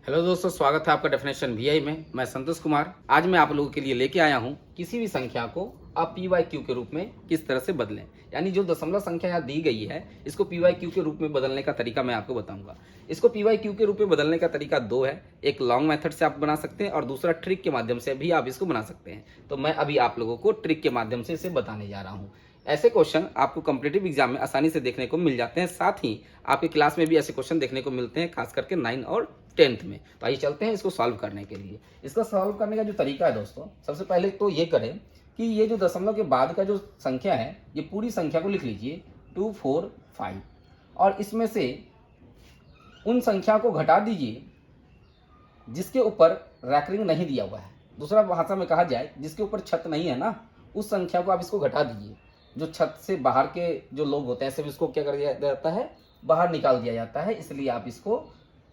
Hello दोस्तों, स्वागत है आपका डेफिनेशन वीआई में। मैं संतोष कुमार। आज मैं आप लोगों के लिए लेके आया हूं किसी भी संख्या को आप पी वाई क्यू के रूप में किस तरह से बदलें। यानी जो दशमलव संख्या यहाँ दी गई है इसको पी वाई क्यू के रूप में बदलने का तरीका मैं आपको बताऊंगा। इसको पी वाई क्यू के रूप में बदलने का तरीका दो है। एक लॉन्ग मेथड से आप बना सकते हैं और दूसरा ट्रिक के माध्यम से भी आप इसको बना सकते हैं। तो मैं अभी आप लोगों को ट्रिक के माध्यम से इसे बताने जा रहा हूँ। ऐसे क्वेश्चन आपको कॉम्पिटिटिव एग्जाम में आसानी से देखने को मिल जाते हैं। साथ ही आपके क्लास में भी ऐसे क्वेश्चन देखने को मिलते हैं, खास करके 9 और 10th में। तो आइए चलते हैं इसको सॉल्व करने के लिए। इसका सॉल्व करने का जो तरीका है दोस्तों, सबसे पहले तो ये करें कि ये जो दशमलव के बाद का जो संख्या है ये पूरी संख्या को लिख लीजिए 2, 4, 5 और इसमें से उन संख्या को घटा दीजिए जिसके ऊपर रैकरिंग नहीं दिया हुआ है। दूसरा भाषा में कहा जाए, जिसके ऊपर छत नहीं है ना, उस संख्या को आप इसको घटा दीजिए। जो छत से बाहर के जो लोग होते हैं, ऐसे भी इसको क्या कर दिया जाता है, बाहर निकाल दिया जाता है, इसलिए आप इसको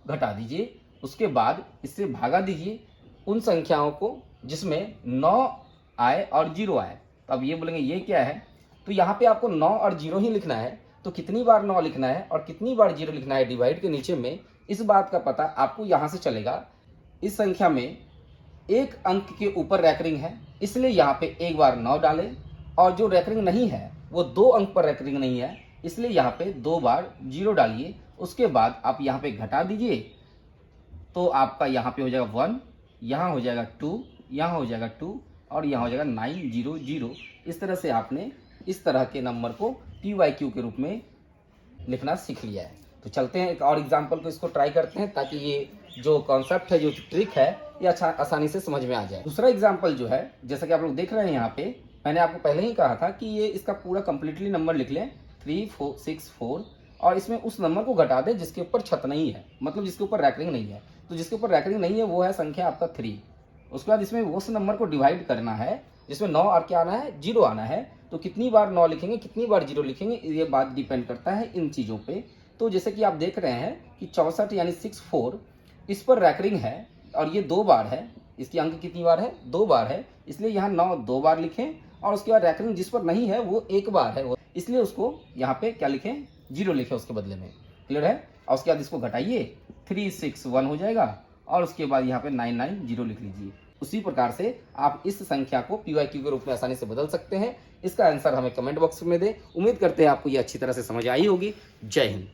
घटा दीजिए। उसके बाद इससे भागा दीजिए उन संख्याओं को जिसमें 9 आए और 0 आए। तो अब ये बोलेंगे ये क्या है, तो यहाँ पे आपको 9 और 0 ही लिखना है। तो कितनी बार 9 लिखना है और कितनी बार 0 लिखना है डिवाइड के नीचे में, इस बात का पता आपको यहाँ से चलेगा। इस संख्या में एक अंक के ऊपर रैकरिंग है, इसलिए यहाँ पे एक बार 9 डालें, और जो रैकरिंग नहीं है वो 2 अंक पर रैकरिंग नहीं है, इसलिए यहाँ पे 2 बार 0 डालिए। उसके बाद आप यहाँ पे घटा दीजिए, तो आपका यहाँ पे हो जाएगा 1, यहाँ हो जाएगा 2, यहाँ हो जाएगा 2 और यहाँ हो जाएगा 9, 0, 0। इस तरह से आपने इस तरह के नंबर को पी वाई क्यू के रूप में लिखना सीख लिया है। तो चलते हैं एक और एग्जाम्पल को इसको ट्राई करते हैं, ताकि ये जो कॉन्सेप्ट है, जो ट्रिक है, ये आसानी से समझ में आ जाए। दूसरा एग्जाम्पल जो है, जैसा कि आप लोग देख रहे हैं यहाँ पे, मैंने आपको पहले ही कहा था कि ये इसका पूरा कंप्लीटली नंबर लिख लें 3, 4, 6, 4 और इसमें उस नंबर को घटा दें जिसके ऊपर छत नहीं है, मतलब जिसके ऊपर रैकरिंग नहीं है। तो जिसके ऊपर रैकरिंग नहीं है वो है संख्या आपका 3। उसके बाद इसमें उस नंबर को डिवाइड करना है जिसमें 9 और क्या आना है, 0 आना है। तो कितनी बार 9 लिखेंगे, कितनी बार 0 लिखेंगे, ये बात डिपेंड करता है इन चीज़ों पे। तो जैसे कि आप देख रहे हैं कि 64 यानी 64 इस पर रैकरिंग है और ये 2 बार है। इसकी अंक कितनी बार है, 2 बार है, इसलिए यहाँ 9 2 बार लिखें और उसके बाद रैकरिंग जिस पर नहीं है वो 1 बार है, इसलिए उसको यहाँ पे क्या लिखें, 0 लिखें उसके बदले में। क्लियर है। और उसके बाद इसको घटाइए, 3, 6, 1 हो जाएगा और उसके बाद यहाँ पे 9, 9, 0 लिख लीजिए। उसी प्रकार से आप इस संख्या को पी वाई क्यू के रूप में आसानी से बदल सकते हैं। इसका आंसर हमें कमेंट बॉक्स में दें। उम्मीद करते हैं आपको ये अच्छी तरह से समझ आई होगी। जय हिंद।